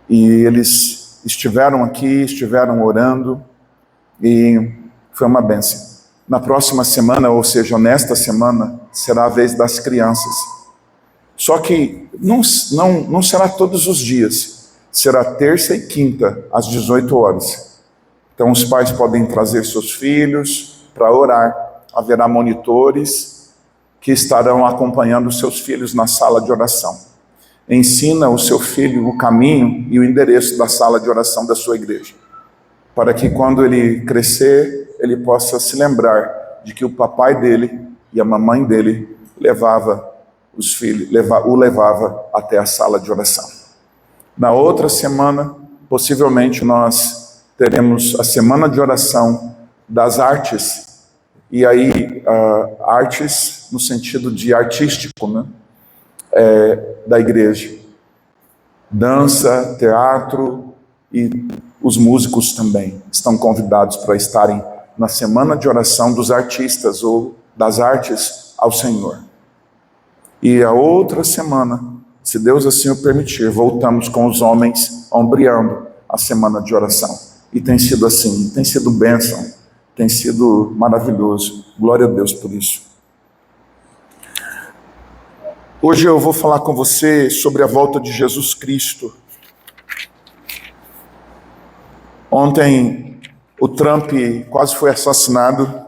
e eles estiveram aqui, estiveram orando, e foi uma bênção. Na próxima semana, ou seja, nesta semana, será a vez das crianças. Só que não será todos os dias, será terça e quinta, às 18 horas. Então os pais podem trazer seus filhos para orar. Haverá monitores que estarão acompanhando seus filhos na sala de oração. Ensina o seu filho o caminho e o endereço da sala de oração da sua igreja, para que quando ele crescer, ele possa se lembrar de que o papai dele e a mamãe dele o levava até a sala de oração. Na outra semana, possivelmente nós teremos a semana de oração das artes, e aí artes no sentido de artístico, né? Da igreja. Dança, teatro, e os músicos também estão convidados para estarem na semana de oração dos artistas ou das artes ao Senhor. E a outra semana, se Deus assim o permitir, voltamos com os homens ombreando a semana de oração. E tem sido assim, tem sido bênção, tem sido maravilhoso. Glória a Deus por isso. Hoje eu vou falar com você sobre a volta de Jesus Cristo. Ontem o Trump quase foi assassinado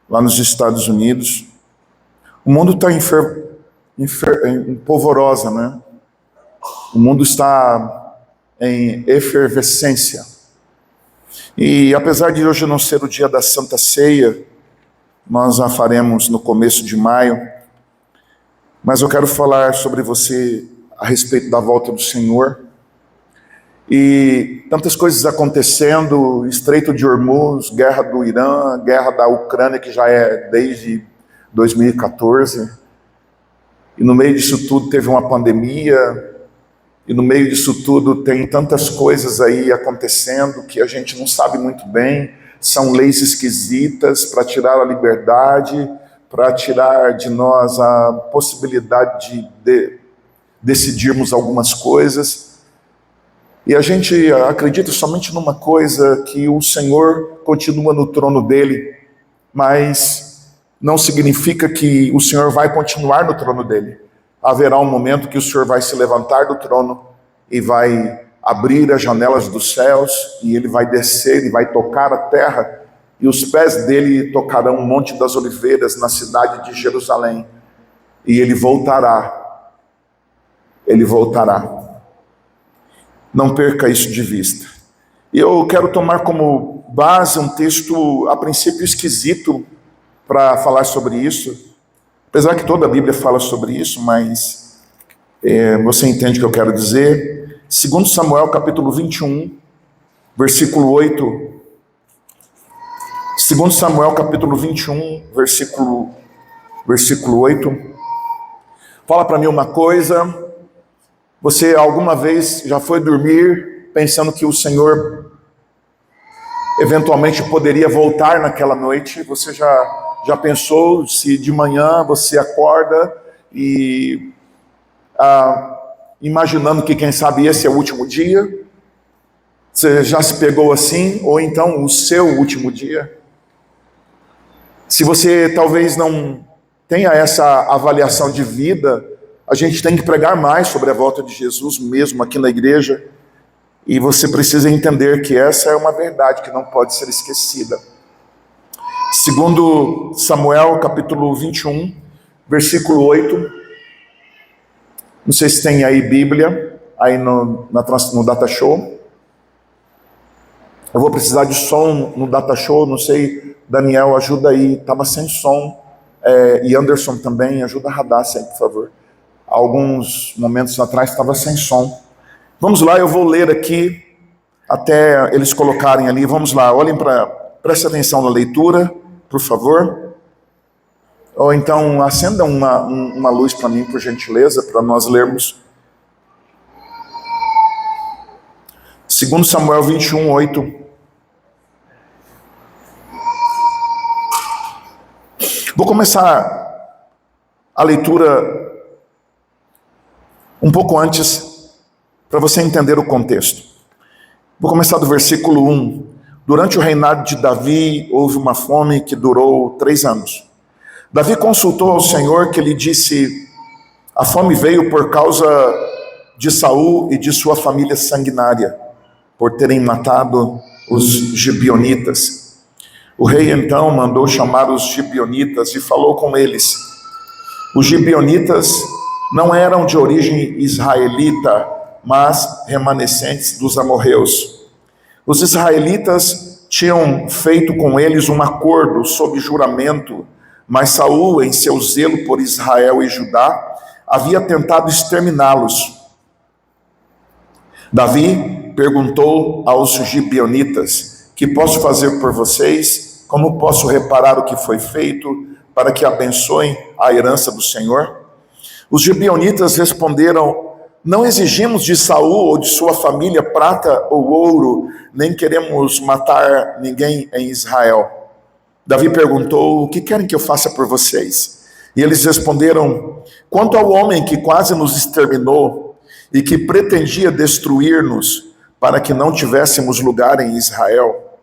lá nos Estados Unidos. O mundo está em polvorosa, né? O mundo está em efervescência. E apesar de hoje não ser o dia da Santa Ceia, nós a faremos no começo de maio, mas eu quero falar sobre você a respeito da volta do Senhor. E tantas coisas acontecendo, Estreito de Hormuz, guerra do Irã, guerra da Ucrânia, que já é desde 2014. E no meio disso tudo teve uma pandemia, e no meio disso tudo tem tantas coisas aí acontecendo que a gente não sabe muito bem. São leis esquisitas para tirar a liberdade, para tirar de nós a possibilidade de decidirmos algumas coisas. E a gente acredita somente numa coisa, que o Senhor continua no trono dele, mas não significa que o Senhor vai continuar no trono dele. Haverá um momento que o Senhor vai se levantar do trono e vai abrir as janelas dos céus, e ele vai descer e vai tocar a terra, e os pés dele tocarão o Monte das Oliveiras na cidade de Jerusalém, e ele voltará. Ele voltará. Não perca isso de vista. Eu quero tomar como base um texto, a princípio, esquisito para falar sobre isso, apesar que toda a Bíblia fala sobre isso, mas você entende o que eu quero dizer. 2 Samuel, capítulo 21, versículo 8. 2 Samuel, capítulo 21, versículo 8. Fala para mim uma coisa. Você alguma vez já foi dormir pensando que o Senhor eventualmente poderia voltar naquela noite? Você já pensou se de manhã você acorda e imaginando que quem sabe esse é o último dia? Você já se pegou assim? Ou então o seu último dia? Se você talvez não tenha essa avaliação de vida, a gente tem que pregar mais sobre a volta de Jesus mesmo aqui na igreja, e você precisa entender que essa é uma verdade que não pode ser esquecida. 2 Samuel, capítulo 21, versículo 8. Não sei se tem aí Bíblia, aí no Data Show. Eu vou precisar de som no Data Show, não sei, Daniel, ajuda aí, estava sem som, e Anderson também, ajuda a Radassa aí, por favor. Alguns momentos atrás estava sem som. Vamos lá, eu vou ler aqui, até eles colocarem ali, vamos lá, prestem atenção na leitura, por favor. Ou então, acenda uma luz para mim, por gentileza, para nós lermos. 2 Samuel 21, 8. Vou começar a leitura um pouco antes, para você entender o contexto. Vou começar do versículo 1. Durante o reinado de Davi, houve uma fome que durou 3 anos. Davi consultou ao Senhor, que lhe disse: a fome veio por causa de Saul e de sua família sanguinária, por terem matado os gibeonitas. O rei então mandou chamar os gibeonitas e falou com eles. Os gibeonitas não eram de origem israelita, mas remanescentes dos amorreus. Os israelitas tinham feito com eles um acordo sob juramento, mas Saul, em seu zelo por Israel e Judá, havia tentado exterminá-los. Davi perguntou aos gibeonitas: que posso fazer por vocês? Como posso reparar o que foi feito para que abençoem a herança do Senhor? Os gibeonitas responderam: não exigimos de Saul ou de sua família prata ou ouro, nem queremos matar ninguém em Israel. Davi perguntou: o que querem que eu faça por vocês? E eles responderam: quanto ao homem que quase nos exterminou e que pretendia destruir-nos para que não tivéssemos lugar em Israel,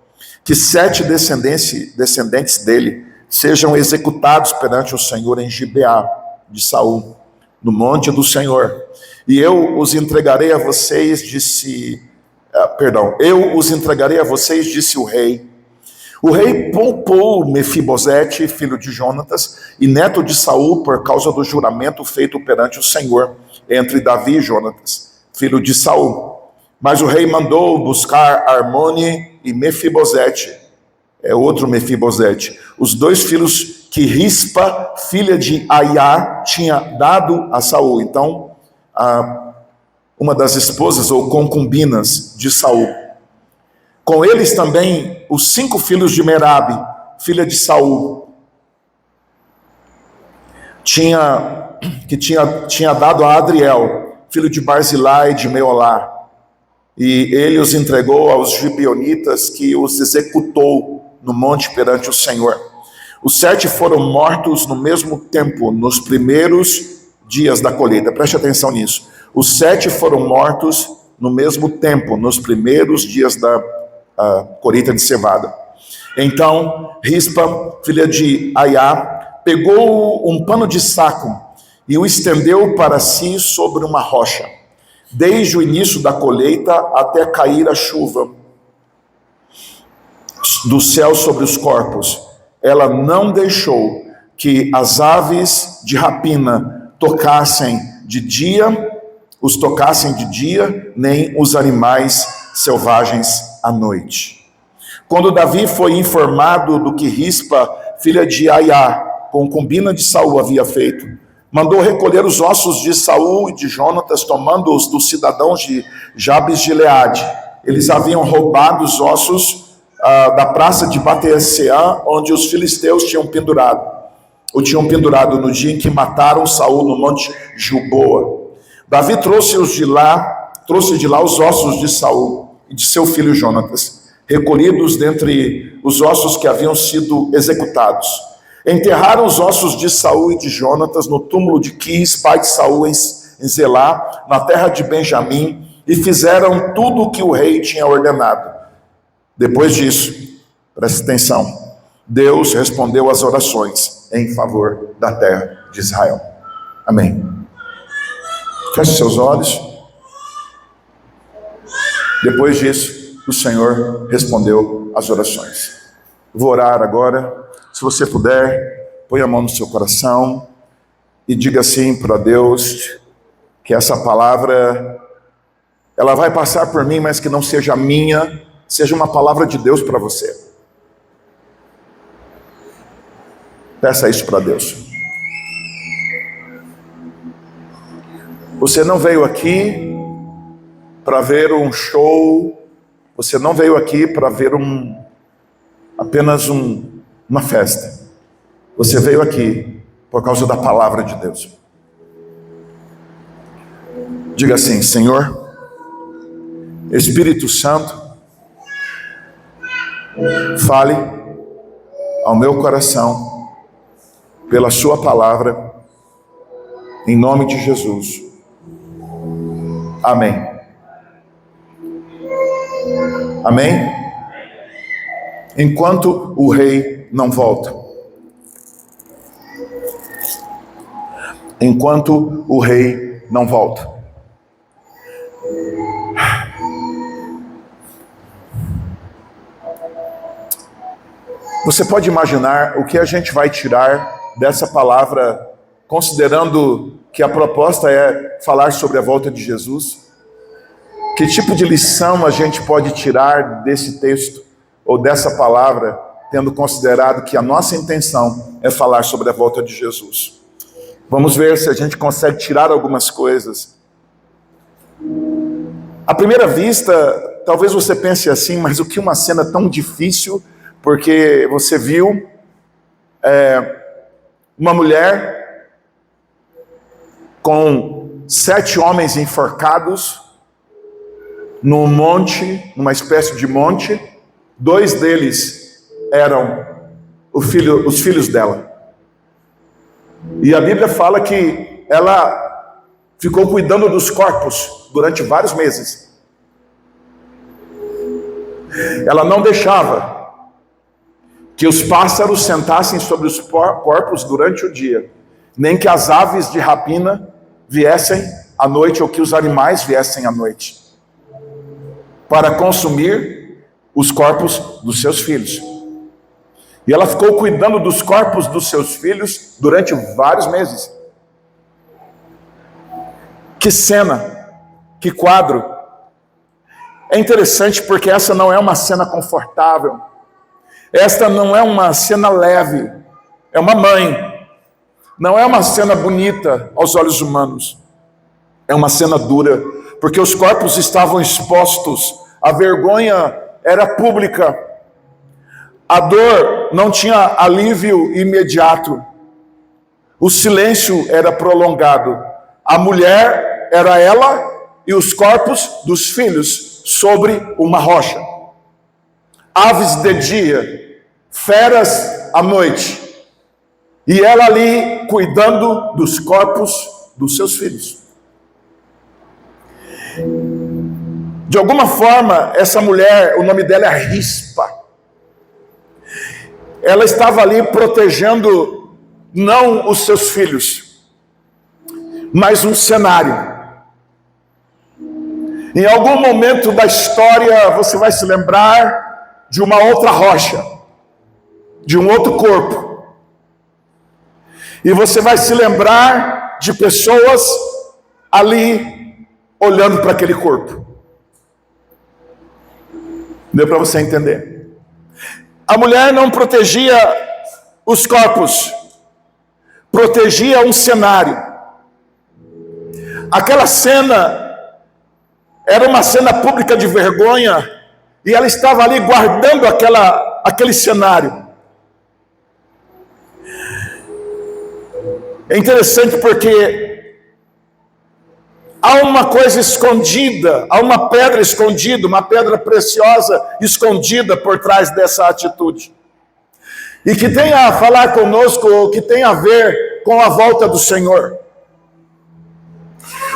que 7 descendentes dele sejam executados perante o Senhor em Gibeá de Saul, no monte do Senhor. E eu os entregarei a vocês, disse o rei. O rei poupou Mefibosete, filho de Jonatas, e neto de Saul, por causa do juramento feito perante o Senhor, entre Davi e Jonatas, filho de Saul. Mas o rei mandou buscar Armone e Mefibosete, outro Mefibosete, os 2 filhos que Rispa, filha de Aiá, tinha dado a Saul. Então, uma das esposas ou concubinas de Saul. Com eles também os 5 filhos de Merabe, filha de Saul, que tinha dado a Adriel, filho de Barzilai de Meolá, e ele os entregou aos gibeonitas, que os executou no monte perante o Senhor. Os 7 foram mortos no mesmo tempo, nos primeiros dias da colheita. Preste atenção nisso. Os 7 foram mortos no mesmo tempo, nos primeiros dias da colheita de cevada. Então, Rispa, filha de Aiá, pegou um pano de saco e o estendeu para si sobre uma rocha, desde o início da colheita até cair a chuva do céu sobre os corpos. Ela não deixou que as aves de rapina tocassem de dia, nem os animais selvagens à noite. Quando Davi foi informado do que Rispa, filha de Aiá, concubina de Saul, havia feito, mandou recolher os ossos de Saul e de Jonatas, tomando-os dos cidadãos de Jabes de Gileade. Eles haviam roubado os ossos da praça de Bateseã, onde os filisteus tinham pendurado no dia em que mataram Saul no monte Gilboa. Davi trouxe de lá os ossos de Saul e de seu filho Jonatas, recolhidos dentre os ossos que haviam sido executados. Enterraram os ossos de Saul e de Jonatas no túmulo de Quis, pai de Saul, em Zelá, na terra de Benjamim, e fizeram tudo o que o rei tinha ordenado. Depois disso, preste atenção, Deus respondeu às orações em favor da terra de Israel. Amém. Feche seus olhos. Depois disso, o Senhor respondeu às orações. Vou orar agora. Se você puder, põe a mão no seu coração e diga assim para Deus, que essa palavra, ela vai passar por mim, mas que não seja minha, seja uma palavra de Deus para você. Peça isso para Deus. Você não veio aqui para ver um show, você não veio aqui para ver apenas uma festa. Você veio aqui por causa da palavra de Deus. Diga assim: Senhor, Espírito Santo, fale ao meu coração pela sua palavra, em nome de Jesus. Amém. Amém? Enquanto o rei não volta. Enquanto o rei não volta. Você pode imaginar o que a gente vai tirar dessa palavra, considerando que a proposta é falar sobre a volta de Jesus? Que tipo de lição a gente pode tirar desse texto ou dessa palavra, tendo considerado que a nossa intenção é falar sobre a volta de Jesus? Vamos ver se a gente consegue tirar algumas coisas. À primeira vista, talvez você pense assim, mas o que uma cena tão difícil, porque você viu uma mulher com 7 homens enforcados num monte, numa espécie de monte. 2 deles eram os filhos dela. E a Bíblia fala que ela ficou cuidando dos corpos durante vários meses. Ela não deixava que os pássaros sentassem sobre os corpos durante o dia, nem que as aves de rapina viessem à noite ou que os animais viessem à noite, para consumir os corpos dos seus filhos. E ela ficou cuidando dos corpos dos seus filhos durante vários meses. Que cena, que quadro. É interessante porque essa não é uma cena confortável. Esta não é uma cena leve. É uma mãe. Não é uma cena bonita aos olhos humanos. É uma cena dura, porque os corpos estavam expostos. A vergonha era pública. A dor não tinha alívio imediato. O silêncio era prolongado. A mulher era ela e os corpos dos filhos sobre uma rocha. Aves de dia, feras à noite. E ela ali cuidando dos corpos dos seus filhos. De alguma forma, essa mulher, o nome dela é Rispa. Ela estava ali protegendo não os seus filhos, mas um cenário. Em algum momento da história você vai se lembrar de uma outra rocha, de um outro corpo. E você vai se lembrar de pessoas ali olhando para aquele corpo. Deu para você entender? A mulher não protegia os corpos, protegia um cenário. Aquela cena era uma cena pública de vergonha, e ela estava ali guardando aquele cenário. É interessante porque há uma coisa escondida, há uma pedra escondida, uma pedra preciosa escondida por trás dessa atitude. E que tem a falar conosco, que tem a ver com a volta do Senhor.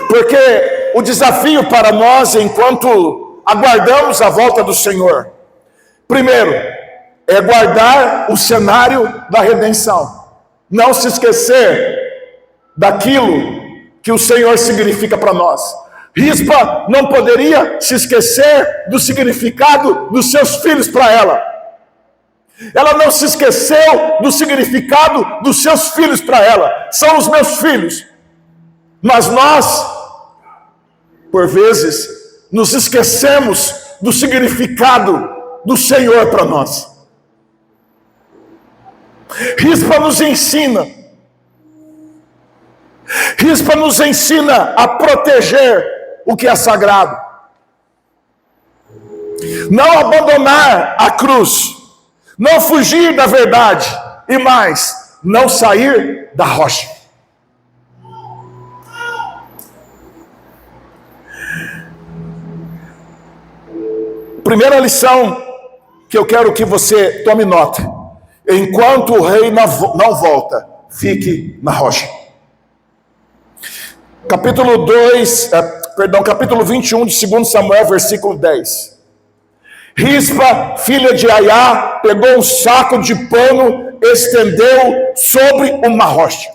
Porque o desafio para nós, enquanto aguardamos a volta do Senhor, primeiro, é guardar o cenário da redenção. Não se esquecer daquilo que o Senhor significa para nós. Rispa não poderia se esquecer do significado dos seus filhos para ela. Ela não se esqueceu do significado dos seus filhos para ela. São os meus filhos. Mas nós, por vezes, nos esquecemos do significado do Senhor para nós. Rispa nos ensina. Rispa nos ensina a proteger o que é sagrado. Não abandonar a cruz. Não fugir da verdade. E mais, não sair da rocha. Primeira lição que eu quero que você tome nota. Enquanto o rei não volta, fique na rocha. Capítulo 21 de 2 Samuel, versículo 10. Rispa, filha de Aiá, pegou um saco de pano, estendeu sobre uma rocha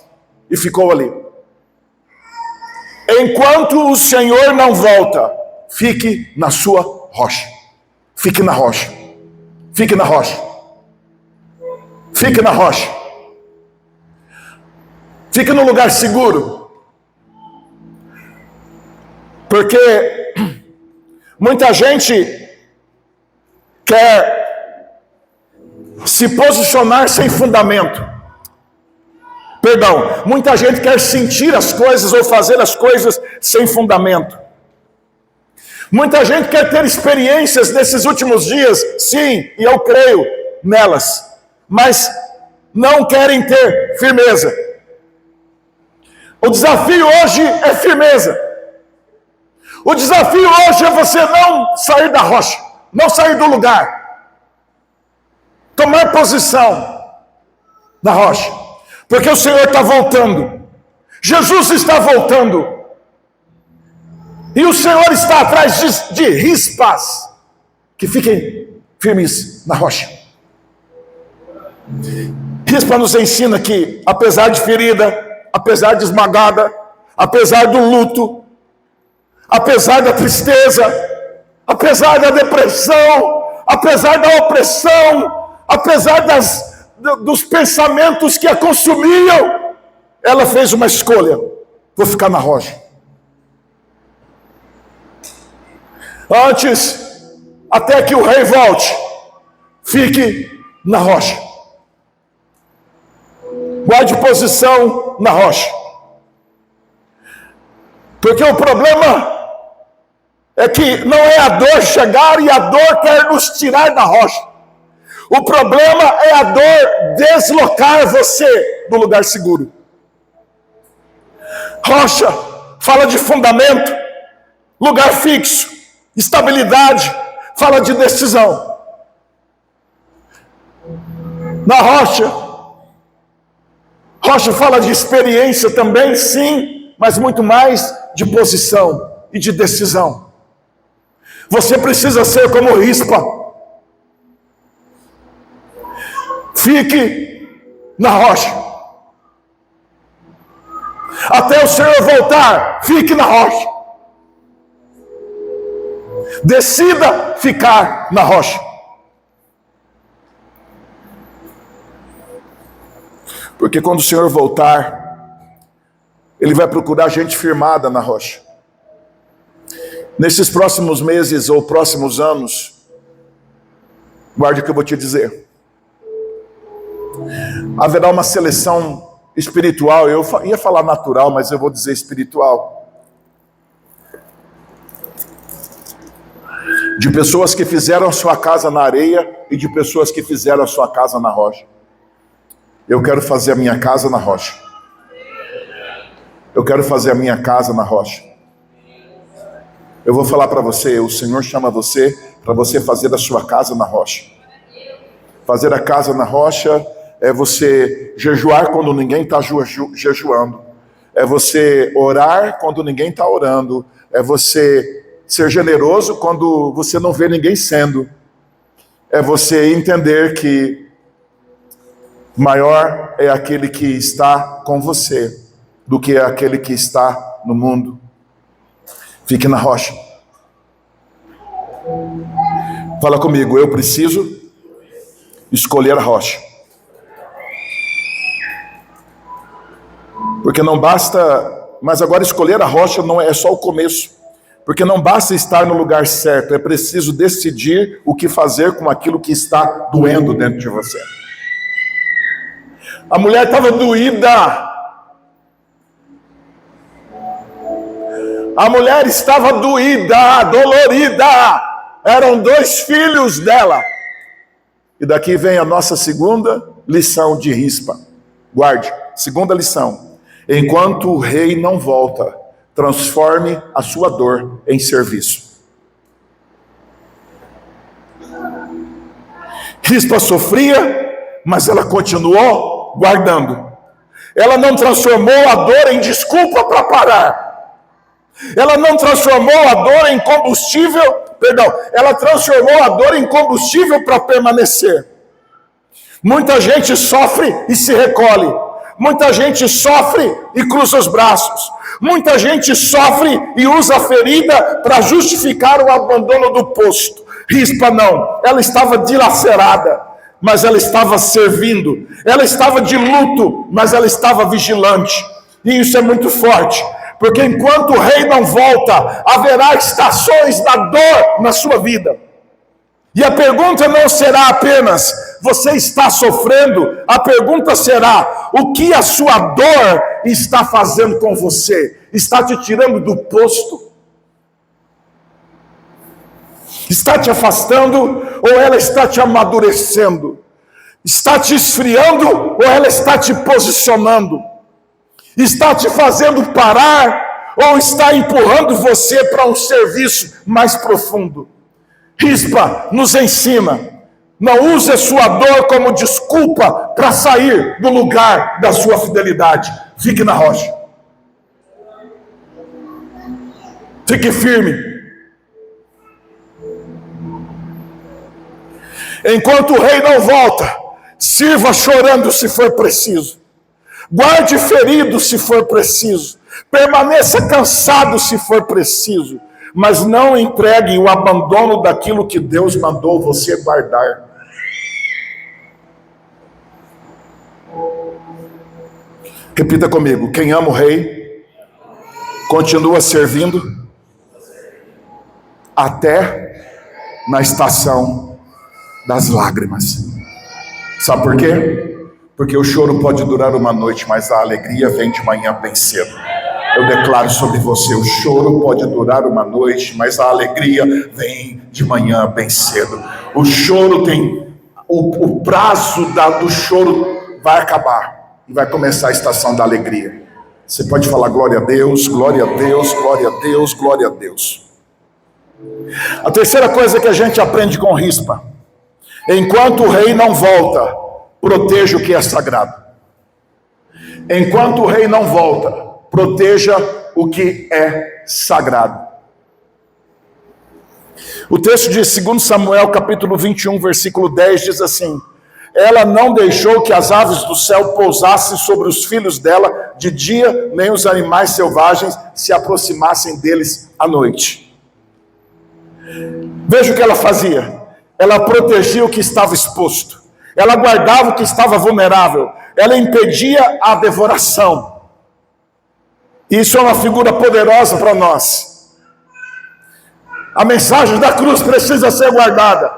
e ficou ali. Enquanto o Senhor não volta, fique na sua rocha. Fique na rocha. Fique na rocha. Fique na rocha. Fique no lugar seguro. Porque muita gente quer se posicionar sem fundamento. Perdão, muita gente quer sentir as coisas ou fazer as coisas sem fundamento. Muita gente quer ter experiências nesses últimos dias, sim, e eu creio nelas, mas não querem ter firmeza. O desafio hoje é firmeza. O desafio hoje é você não sair da rocha, não sair do lugar. Tomar posição na rocha. Porque o Senhor está voltando. Jesus está voltando. E o Senhor está atrás de rispas. Que fiquem firmes na rocha. Rispa nos ensina que, apesar de ferida, apesar de esmagada, apesar do luto, apesar da tristeza, apesar da depressão, apesar da opressão, apesar dos pensamentos que a consumiam, ela fez uma escolha: vou ficar na rocha. Antes, até que o rei volte, fique na rocha. Guarde posição na rocha. Porque o problema é que não é a dor chegar e a dor quer nos tirar da rocha. O problema é a dor deslocar você do lugar seguro. Rocha fala de fundamento, lugar fixo, estabilidade, fala de decisão. Na rocha fala de experiência também, sim, mas muito mais de posição e de decisão. Você precisa ser como Rispa. Fique na rocha. Até o Senhor voltar, fique na rocha. Decida ficar na rocha. Porque quando o Senhor voltar, Ele vai procurar gente firmada na rocha. Nesses próximos meses ou próximos anos, guarde o que eu vou te dizer. Haverá uma seleção espiritual. Eu ia falar natural, mas eu vou dizer espiritual. De pessoas que fizeram a sua casa na areia e de pessoas que fizeram a sua casa na rocha. Eu quero fazer a minha casa na rocha. Eu quero fazer a minha casa na rocha. Eu vou falar para você, o Senhor chama você para você fazer a sua casa na rocha. Fazer a casa na rocha é você jejuar quando ninguém está jejuando. É você orar quando ninguém está orando. É você ser generoso quando você não vê ninguém sendo. É você entender que maior é aquele que está com você do que aquele que está no mundo. Fique na rocha. Fala comigo, eu preciso escolher a rocha. Porque não basta, mas agora escolher a rocha não é só o começo. Porque não basta estar no lugar certo, é preciso decidir o que fazer com aquilo que está doendo dentro de você. A mulher estava doída. A mulher estava doída, dolorida. Eram 2 filhos dela. E daqui vem a nossa segunda lição de Rispa. Guarde, segunda lição. Enquanto o rei não volta, transforme a sua dor em serviço. Rispa sofria, mas ela continuou guardando. Ela não transformou a dor em desculpa para parar. Ela não transformou a dor em combustível ela transformou a dor em combustível para permanecer. Muita gente sofre e se recolhe. Muita gente sofre e cruza os braços. Muita gente sofre e usa a ferida para justificar o abandono do posto. Rispa não, ela estava dilacerada, mas ela estava servindo. Ela estava de luto, mas ela estava vigilante. E isso é muito forte, porque enquanto o rei não volta, haverá estações da dor na sua vida. E a pergunta não será apenas, você está sofrendo? A pergunta será, o que a sua dor está fazendo com você? Está te tirando do posto? Está te afastando ou ela está te amadurecendo? Está te esfriando ou ela está te posicionando? Está te fazendo parar ou está empurrando você para um serviço mais profundo? Rispa nos ensina, não use a sua dor como desculpa para sair do lugar da sua fidelidade. Fique na rocha. Fique firme. Enquanto o rei não volta, sirva chorando se for preciso. Guarde ferido se for preciso. Permaneça cansado se for preciso. Mas não entregue o abandono daquilo que Deus mandou você guardar. Repita comigo: quem ama o rei, continua servindo até na estação das lágrimas. Sabe por quê? Porque o choro pode durar uma noite, mas a alegria vem de manhã bem cedo. Eu declaro sobre você, o choro pode durar uma noite, mas a alegria vem de manhã bem cedo. O choro tem, o prazo do choro vai acabar e vai começar a estação da alegria. Você pode falar glória a Deus, glória a Deus, glória a Deus, glória a Deus. A terceira coisa que a gente aprende com Rispa: enquanto o rei não volta, proteja o que é sagrado. Enquanto o rei não volta, proteja o que é sagrado. O texto de 2 Samuel, capítulo 21, versículo 10, diz assim: ela não deixou que as aves do céu pousassem sobre os filhos dela de dia, nem os animais selvagens se aproximassem deles à noite. Veja o que ela fazia. Ela protegia o que estava exposto. Ela guardava o que estava vulnerável. Ela impedia a devoração. Isso é uma figura poderosa para nós. A mensagem da cruz precisa ser guardada,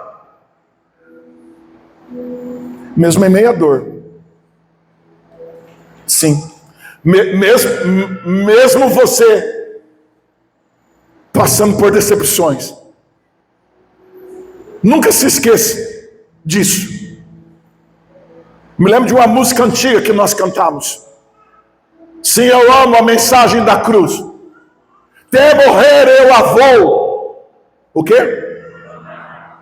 mesmo em meio à dor. Sim, mesmo você passando por decepções, nunca se esqueça disso. Me lembro de uma música antiga que nós cantamos. Sim, eu amo a mensagem da cruz. Até morrer eu a vou. O quê?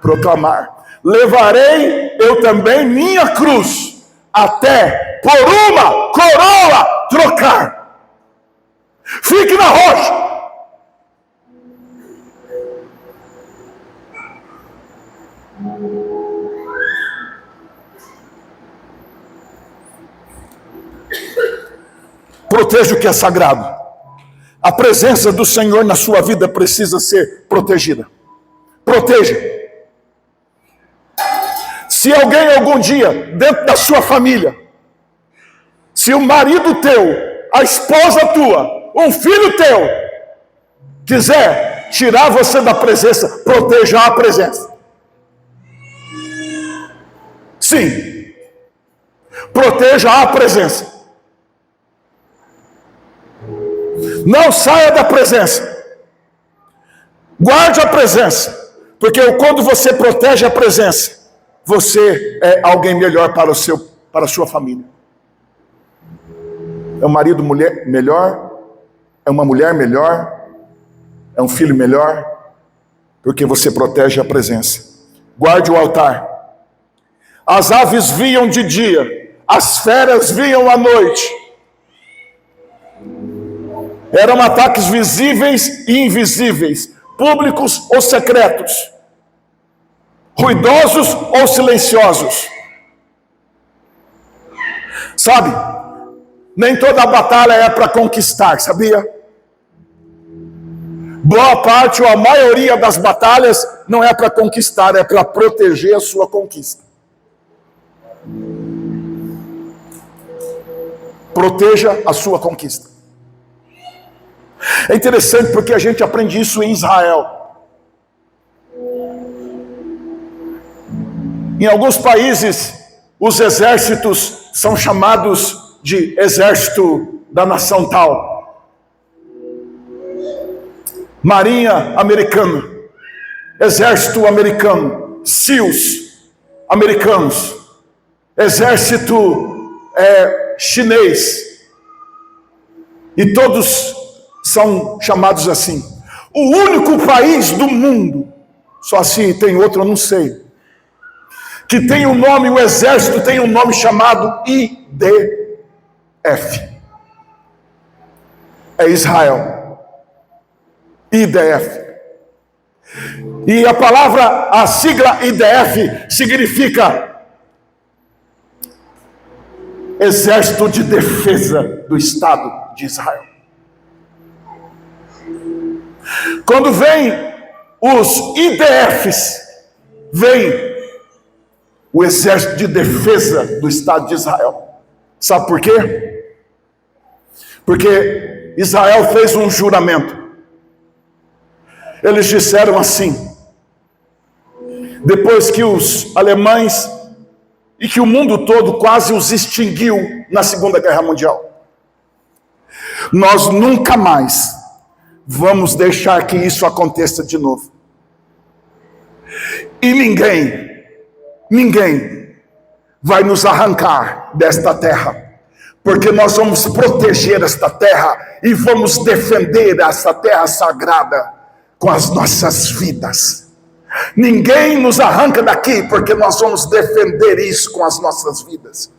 Proclamar. Levarei eu também minha cruz, até por uma coroa trocar. Fique na rocha. Proteja o que é sagrado. A presença do Senhor na sua vida precisa ser protegida. Proteja. Se alguém algum dia, dentro da sua família, se o marido teu, a esposa tua, um filho teu, quiser tirar você da presença, proteja a presença. Sim. Proteja a presença. Não saia da presença. Guarde a presença. Porque quando você protege a presença, você é alguém melhor para a sua família. É um marido melhor, é uma mulher melhor, é um filho melhor, porque você protege a presença. Guarde o altar. As aves viam de dia, as feras viam à noite. Eram ataques visíveis e invisíveis, públicos ou secretos, ruidosos ou silenciosos. Sabe, nem toda batalha é para conquistar, sabia? Boa parte ou a maioria das batalhas não é para conquistar, é para proteger a sua conquista. Proteja a sua conquista. É interessante porque a gente aprende isso em Israel. Em alguns países, os exércitos são chamados de exército da nação tal. Marinha americana, exército americano, SEALs americanos, exército chinês, e todos são chamados assim. O único país do mundo, só se tem outro eu não sei, que tem um nome, o exército tem um nome chamado IDF, é Israel. IDF. E a palavra, a sigla IDF significa Exército de Defesa do Estado de Israel. Quando vem os IDFs, vem o Exército de Defesa do Estado de Israel. Sabe por quê? Porque Israel fez um juramento. Eles disseram assim, depois que os alemães e que o mundo todo quase os extinguiu na Segunda Guerra Mundial, nós nunca mais vamos deixar que isso aconteça de novo. E ninguém vai nos arrancar desta terra, porque nós vamos proteger esta terra e vamos defender esta terra sagrada com as nossas vidas. Ninguém nos arranca daqui, porque nós vamos defender isso com as nossas vidas.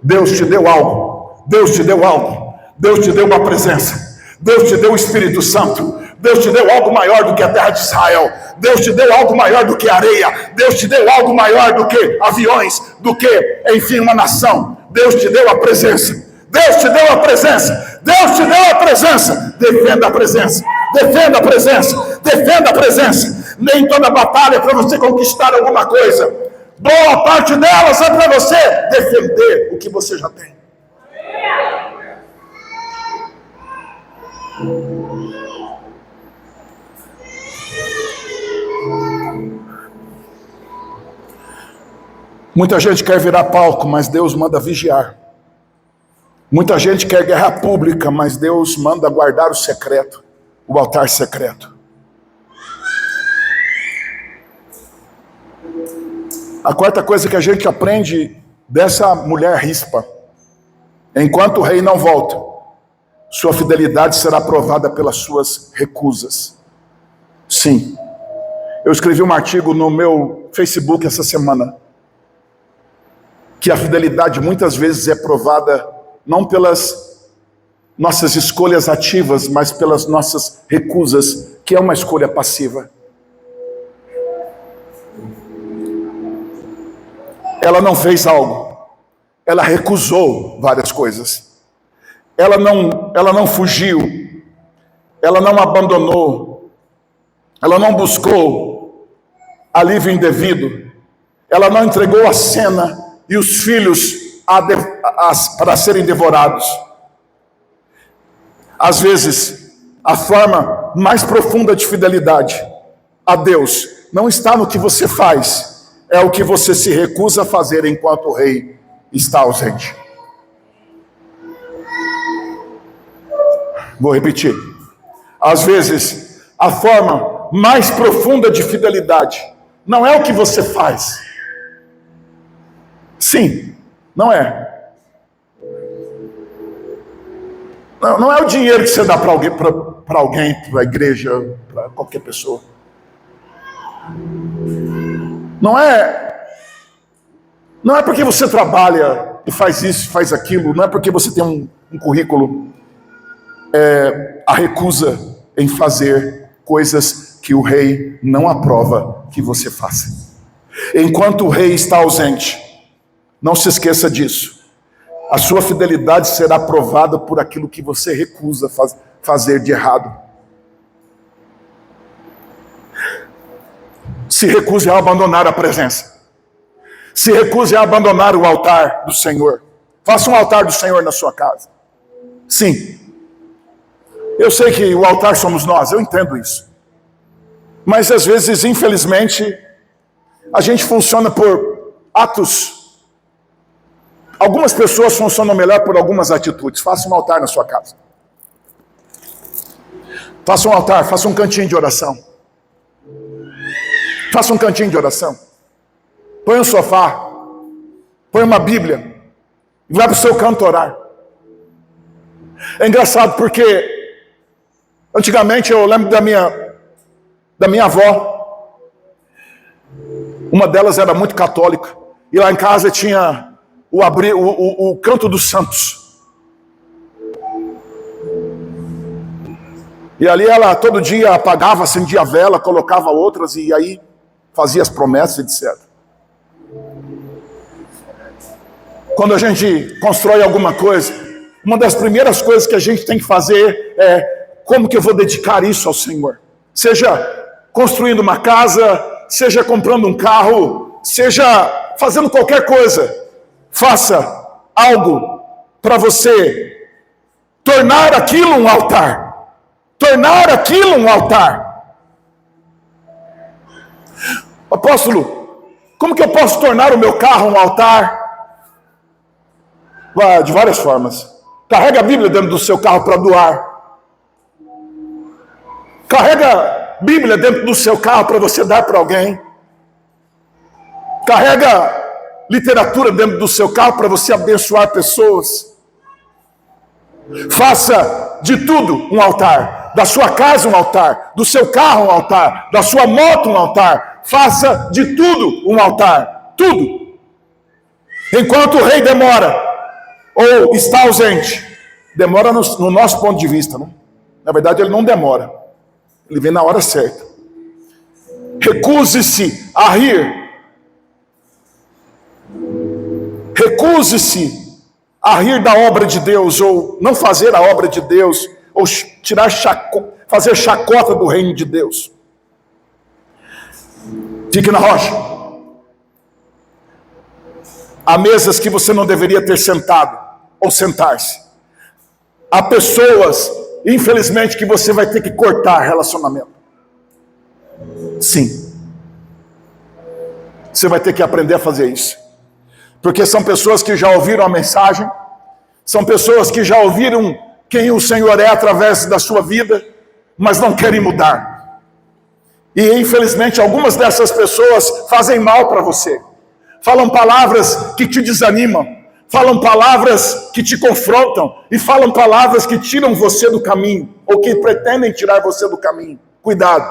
Deus te deu algo, Deus te deu algo, Deus te deu uma presença, Deus te deu o Espírito Santo, Deus te deu algo maior do que a terra de Israel, Deus te deu algo maior do que areia, Deus te deu algo maior do que aviões, do que, enfim, uma nação. Deus te deu a presença, Deus te deu a presença, Deus te deu a presença. Defenda a presença, defenda a presença, defenda a presença. Nem toda batalha é para você conquistar alguma coisa, boa parte delas é para você defender o que você já tem. Muita gente quer virar palco, mas Deus manda vigiar. Muita gente quer guerra pública, mas Deus manda guardar o secreto, o altar secreto. A quarta coisa que a gente aprende dessa mulher rispa: enquanto o rei não volta, sua fidelidade será provada pelas suas recusas. Sim, eu escrevi um artigo no meu Facebook essa semana, que a fidelidade muitas vezes é provada não pelas nossas escolhas ativas, mas pelas nossas recusas, que é uma escolha passiva. Ela não fez algo, ela recusou várias coisas. Ela não fugiu, ela não abandonou, ela não buscou alívio indevido, ela não entregou a cena e os filhos para serem devorados. Às vezes, a forma mais profunda de fidelidade a Deus não está no que você faz, é o que você se recusa a fazer enquanto o rei está ausente. Vou repetir. Às vezes, a forma mais profunda de fidelidade não é o que você faz. Sim, não é. Não é o dinheiro que você dá para alguém, para a igreja, para qualquer pessoa. Não é porque você trabalha e faz isso, faz aquilo, não é porque você tem um currículo, a recusa em fazer coisas que o rei não aprova que você faça. Enquanto o rei está ausente, não se esqueça disso. A sua fidelidade será provada por aquilo que você recusa fazer de errado. Se recuse a abandonar a presença. Se recuse a abandonar o altar do Senhor. Faça um altar do Senhor na sua casa. Sim. Eu sei que o altar somos nós, eu entendo isso. Mas às vezes, infelizmente, a gente funciona por atos. Algumas pessoas funcionam melhor por algumas atitudes. Faça um altar na sua casa. Faça um altar, faça um cantinho de oração. Faça um cantinho de oração. Põe um sofá. Põe uma Bíblia. E vai para o seu canto orar. É engraçado porque antigamente eu lembro da minha avó. Uma delas era muito católica. E lá em casa tinha o canto dos santos. E ali ela todo dia apagava, acendia a vela, colocava outras e aí fazia as promessas, etc. Quando a gente constrói alguma coisa, uma das primeiras coisas que a gente tem que fazer é: como que eu vou dedicar isso ao Senhor? Seja construindo uma casa, seja comprando um carro, seja fazendo qualquer coisa. Faça algo para você tornar aquilo um altar. Tornar aquilo um altar. Apóstolo, como que eu posso tornar o meu carro um altar? De várias formas. Carrega a Bíblia dentro do seu carro para doar. Carrega a Bíblia dentro do seu carro para você dar para alguém. Carrega literatura dentro do seu carro para você abençoar pessoas. Faça de tudo um altar. Da sua casa um altar. Do seu carro um altar. Da sua moto um altar. Faça de tudo um altar. Tudo. Enquanto o rei demora ou está ausente. Demora no nosso ponto de vista, né? Na verdade ele não demora. Ele vem na hora certa. Recuse-se a rir. Recuse-se a rir da obra de Deus, ou não fazer a obra de Deus, ou fazer chacota do reino de Deus. Fique na rocha. Há mesas que você não deveria ter sentado, ou sentar-se. Há pessoas, infelizmente, que você vai ter que cortar relacionamento. Sim. Você vai ter que aprender a fazer isso. Porque são pessoas que já ouviram a mensagem, são pessoas que já ouviram quem o Senhor é através da sua vida, mas não querem mudar. E infelizmente algumas dessas pessoas fazem mal para você. Falam palavras que te desanimam, falam palavras que te confrontam, e falam palavras que tiram você do caminho, ou que pretendem tirar você do caminho. Cuidado.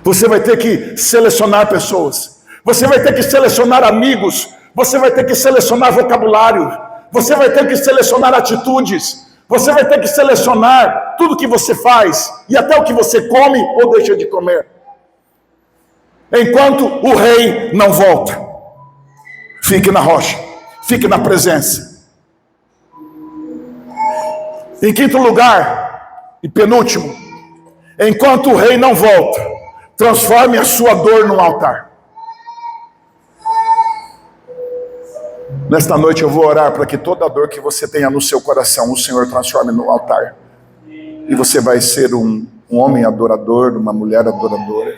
Você vai ter que selecionar pessoas. Você vai ter que selecionar amigos, você vai ter que selecionar vocabulário, você vai ter que selecionar atitudes, você vai ter que selecionar tudo que você faz, e até o que você come ou deixa de comer. Enquanto o rei não volta, fique na rocha, fique na presença. Em quinto lugar, e penúltimo, enquanto o rei não volta, transforme a sua dor num altar. Nesta noite eu vou orar para que toda a dor que você tenha no seu coração, o Senhor transforme no altar. E você vai ser um homem adorador, uma mulher adoradora.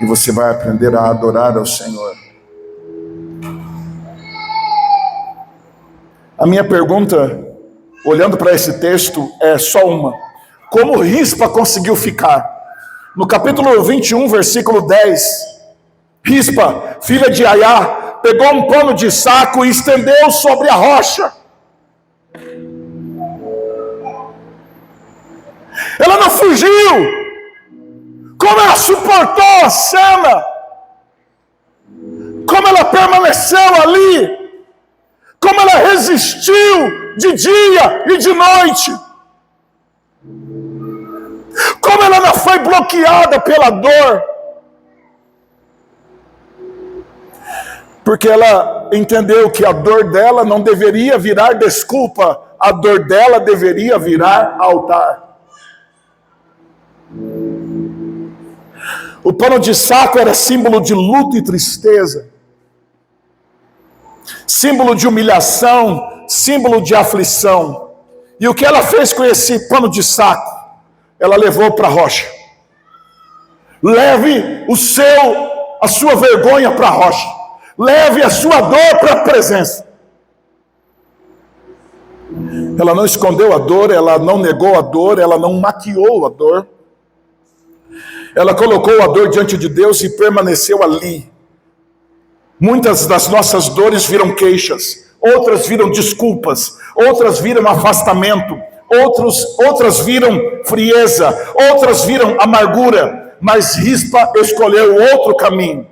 E você vai aprender a adorar ao Senhor. A minha pergunta, olhando para esse texto, é só uma. Como Rispa conseguiu ficar? No capítulo 21, versículo 10, Rispa, filha de Aiá, pegou um pano de saco e estendeu sobre a rocha. Ela não fugiu. Como ela suportou a cena. Como ela permaneceu ali. Como ela resistiu de dia e de noite. Como ela não foi bloqueada pela dor? Porque ela entendeu que a dor dela não deveria virar desculpa, a dor dela deveria virar altar. O pano de saco era símbolo de luto e tristeza, símbolo de humilhação, símbolo de aflição. E o que ela fez com esse pano de saco? Ela levou para a rocha. Leve a sua vergonha para a rocha. Leve a sua dor para a presença. Ela não escondeu a dor, ela não negou a dor, ela não maquiou a dor. Ela colocou a dor diante de Deus e permaneceu ali. Muitas das nossas dores viram queixas, outras viram desculpas, outras viram afastamento, outras viram frieza, outras viram amargura, mas Rispa escolheu outro caminho.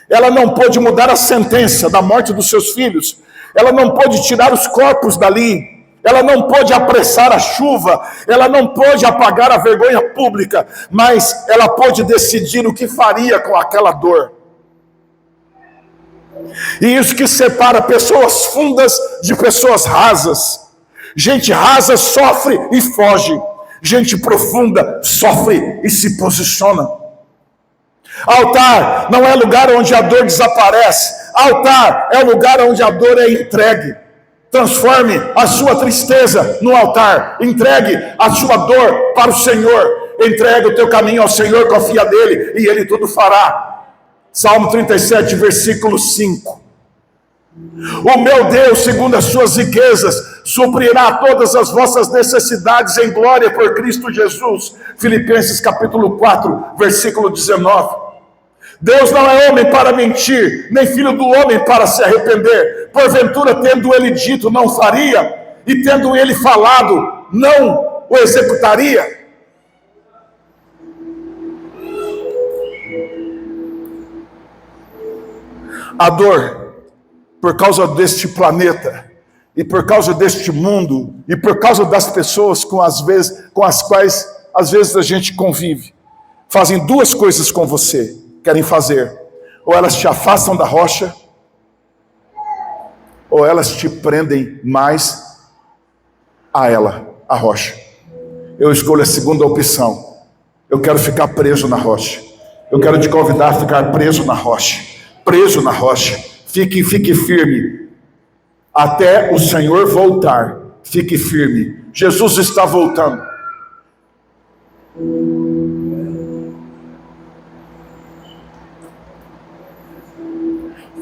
Ela não pôde mudar a sentença da morte dos seus filhos, ela não pôde tirar os corpos dali, ela não pôde apressar a chuva, ela não pôde apagar a vergonha pública, mas ela pôde decidir o que faria com aquela dor. E isso que separa pessoas fundas de pessoas rasas. Gente rasa sofre e foge. Gente profunda sofre e se posiciona. Altar não é lugar onde a dor desaparece. Altar é o lugar onde a dor é entregue. Transforme a sua tristeza no altar. Entregue a sua dor para o Senhor. Entregue o teu caminho ao Senhor, confia nele e ele tudo fará. Salmo 37, versículo 5. O meu Deus, segundo as suas riquezas, suprirá todas as vossas necessidades em glória por Cristo Jesus. Filipenses capítulo 4, versículo 19. Deus não é homem para mentir, nem filho do homem para se arrepender. Porventura, tendo ele dito, não faria, e tendo ele falado, não o executaria. A dor, por causa deste planeta, e por causa deste mundo, e por causa das pessoas com as quais às vezes a gente convive, fazem duas coisas com você, querem fazer. Ou elas te afastam da rocha, ou elas te prendem mais a ela, a rocha. Eu escolho a segunda opção. Eu quero ficar preso na rocha. Eu quero te convidar a ficar preso na rocha. Preso na rocha. Fique firme. Até o Senhor voltar. Fique firme. Jesus está voltando.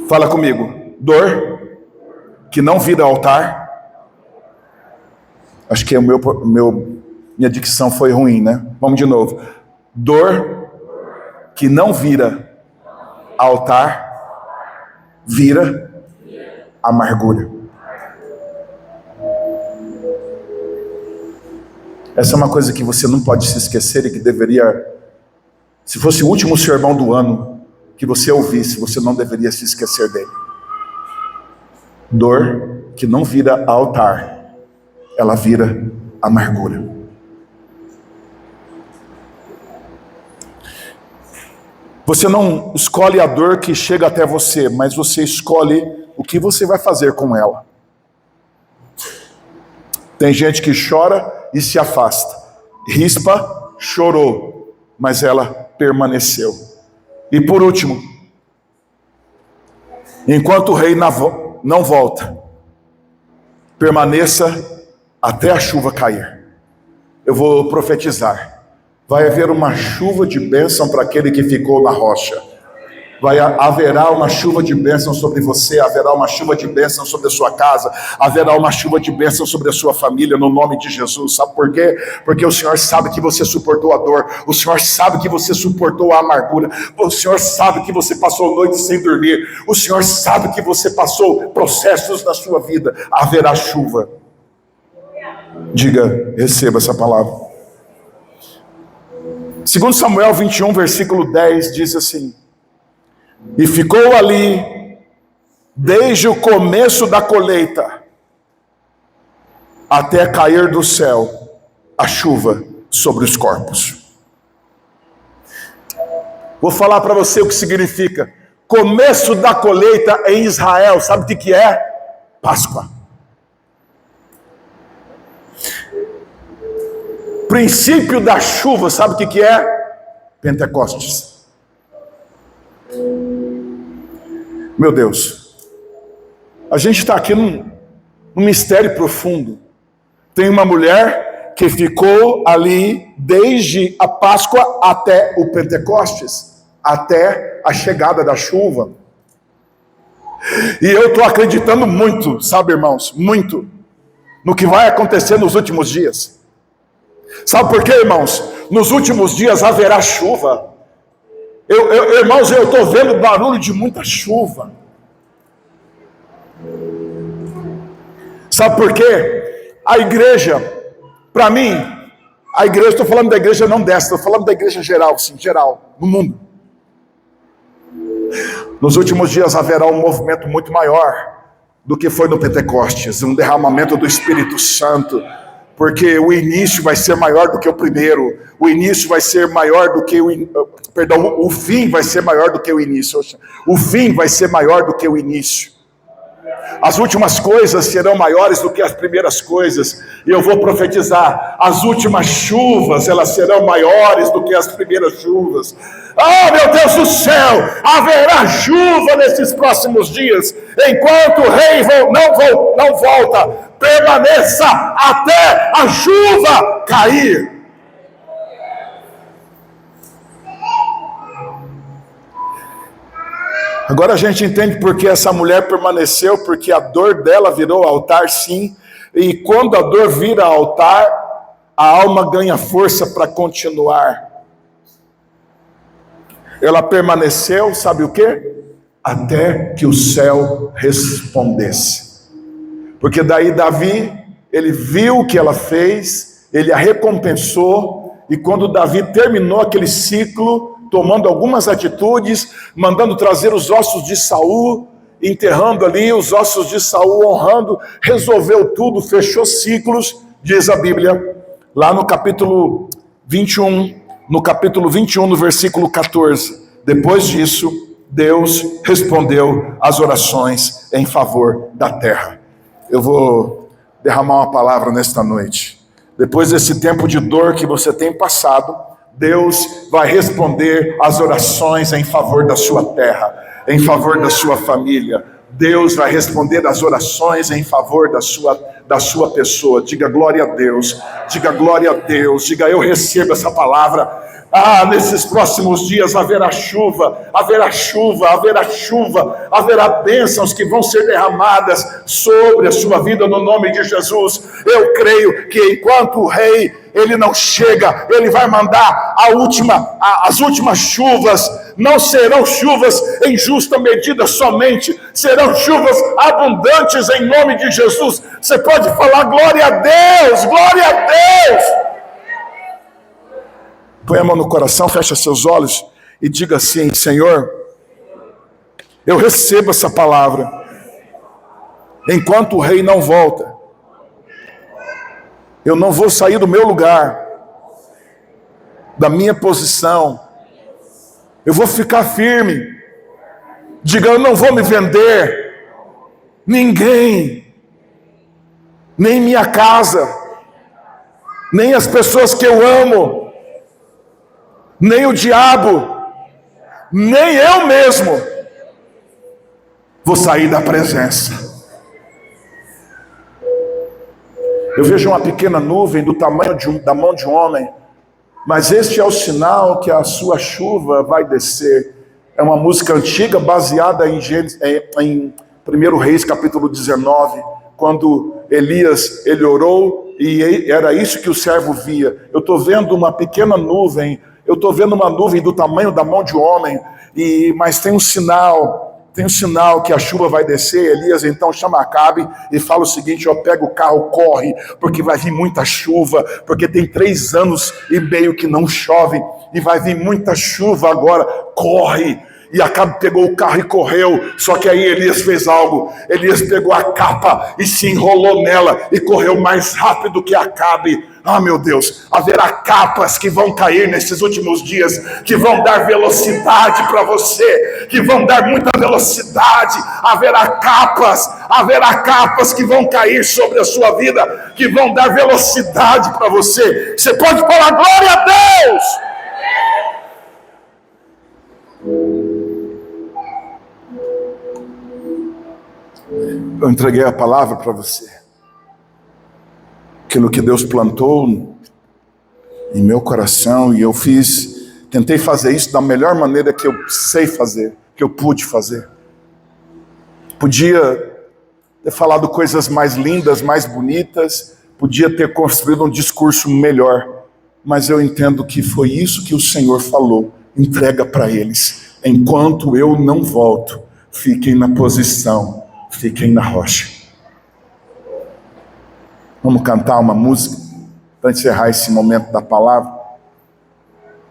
Fala comigo. Dor que não vira altar. Acho que minha dicção foi ruim, né? Vamos de novo. Dor que não vira altar, vira amargura. Essa é uma coisa que você não pode se esquecer e que deveria, se fosse o último sermão do ano que você ouvisse, você não deveria se esquecer dele. Dor que não vira altar, ela vira amargura. Você não escolhe a dor que chega até você, mas você escolhe o que você vai fazer com ela. Tem gente que chora e se afasta. Rispa chorou, mas ela permaneceu. E por último, enquanto o rei não volta, permaneça até a chuva cair. Eu vou profetizar. Vai haver uma chuva de bênção para aquele que ficou na rocha. Haverá uma chuva de bênção sobre você, haverá uma chuva de bênção sobre a sua casa, haverá uma chuva de bênção sobre a sua família, no nome de Jesus. Sabe por quê? Porque o Senhor sabe que você suportou a dor, o Senhor sabe que você suportou a amargura, o Senhor sabe que você passou noites sem dormir, o Senhor sabe que você passou processos na sua vida. Haverá chuva. Diga, receba essa palavra. 2 Samuel 21, versículo 10, diz assim: e ficou ali, desde o começo da colheita, até cair do céu a chuva sobre os corpos. Vou falar para você o que significa. Começo da colheita em Israel, sabe o que é? Páscoa. Princípio da chuva, sabe o que é? Pentecostes. Meu Deus, a gente está aqui num mistério profundo. Tem uma mulher que ficou ali desde a Páscoa até o Pentecostes, até a chegada da chuva. E eu estou acreditando muito, sabe, irmãos, muito, no que vai acontecer nos últimos dias. Sabe por quê, irmãos? Nos últimos dias haverá chuva. Irmãos, eu estou vendo barulho de muita chuva. Sabe por quê? A igreja, para mim, a igreja, estou falando da igreja não dessa, estou falando da igreja geral, sim, geral, no mundo. Nos últimos dias haverá um movimento muito maior do que foi no Pentecostes, um derramamento do Espírito Santo, porque o início vai ser maior do que o primeiro, o início vai ser maior do que o fim vai ser maior do que o início, o fim vai ser maior do que o início. As últimas coisas serão maiores do que as primeiras coisas, e eu vou profetizar, as últimas chuvas, elas serão maiores do que as primeiras chuvas. Oh, meu Deus do céu, haverá chuva nesses próximos dias, enquanto o rei não volta, permaneça até a chuva cair. Agora a gente entende porque essa mulher permaneceu, porque a dor dela virou altar, sim, e quando a dor vira altar, a alma ganha força para continuar. Ela permaneceu, sabe o quê? Até que o céu respondesse. Porque daí Davi, ele viu o que ela fez, ele a recompensou, e quando Davi terminou aquele ciclo, tomando algumas atitudes, mandando trazer os ossos de Saul, enterrando ali os ossos de Saul, honrando, resolveu tudo, fechou ciclos, diz a Bíblia, lá no capítulo 21, no versículo 14. Depois disso, Deus respondeu às orações em favor da terra. Eu vou derramar uma palavra nesta noite. Depois desse tempo de dor que você tem passado, Deus vai responder às orações em favor da sua terra, em favor da sua família. Deus vai responder às orações em favor da sua pessoa. Diga glória a Deus, diga glória a Deus, diga eu recebo essa palavra. Nesses próximos dias haverá chuva, haverá chuva, haverá chuva, haverá bênçãos que vão ser derramadas sobre a sua vida no nome de Jesus. Eu creio que enquanto o rei, ele não chega, ele vai mandar as últimas chuvas. Não serão chuvas em justa medida somente, serão chuvas abundantes em nome de Jesus. Você pode falar glória a Deus, glória a Deus. Põe a mão no coração, fecha seus olhos e diga assim: Senhor, eu recebo essa palavra. Enquanto o rei não volta, eu não vou sair do meu lugar, da minha posição. Eu vou ficar firme. Diga, eu não vou me vender. Ninguém, nem minha casa, nem as pessoas que eu amo, nem o diabo, nem eu mesmo vou sair da presença. Eu vejo uma pequena nuvem do tamanho da mão de um homem, mas este é o sinal que a sua chuva vai descer. É uma música antiga baseada em 1 Reis capítulo 19, quando Elias, ele orou e era isso que o servo via. Eu estou vendo uma pequena nuvem, eu estou vendo uma nuvem do tamanho da mão de um homem, mas tem um sinal que a chuva vai descer. Elias então chama Acabe e fala o seguinte: pega o carro, corre, porque vai vir muita chuva, porque tem 3 anos e meio que não chove, e vai vir muita chuva agora, corre. E Acabe pegou o carro e correu. Só que aí Elias fez algo. Elias pegou a capa e se enrolou nela e correu mais rápido que Acabe. Ah, meu Deus, haverá capas que vão cair nesses últimos dias, que vão dar velocidade para você, que vão dar muita velocidade. Haverá capas que vão cair sobre a sua vida, que vão dar velocidade para você. Você pode falar glória a Deus. Eu entreguei a palavra para você. Aquilo que Deus plantou em meu coração, e eu tentei fazer isso da melhor maneira que eu sei fazer, que eu pude fazer. Podia ter falado coisas mais lindas, mais bonitas, podia ter construído um discurso melhor, mas eu entendo que foi isso que o Senhor falou. Entrega para eles. Enquanto eu não volto, fiquem na posição, fiquem na rocha. Vamos cantar uma música para encerrar esse momento da palavra.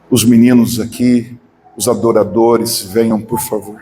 Os meninos aqui, os adoradores, venham por favor.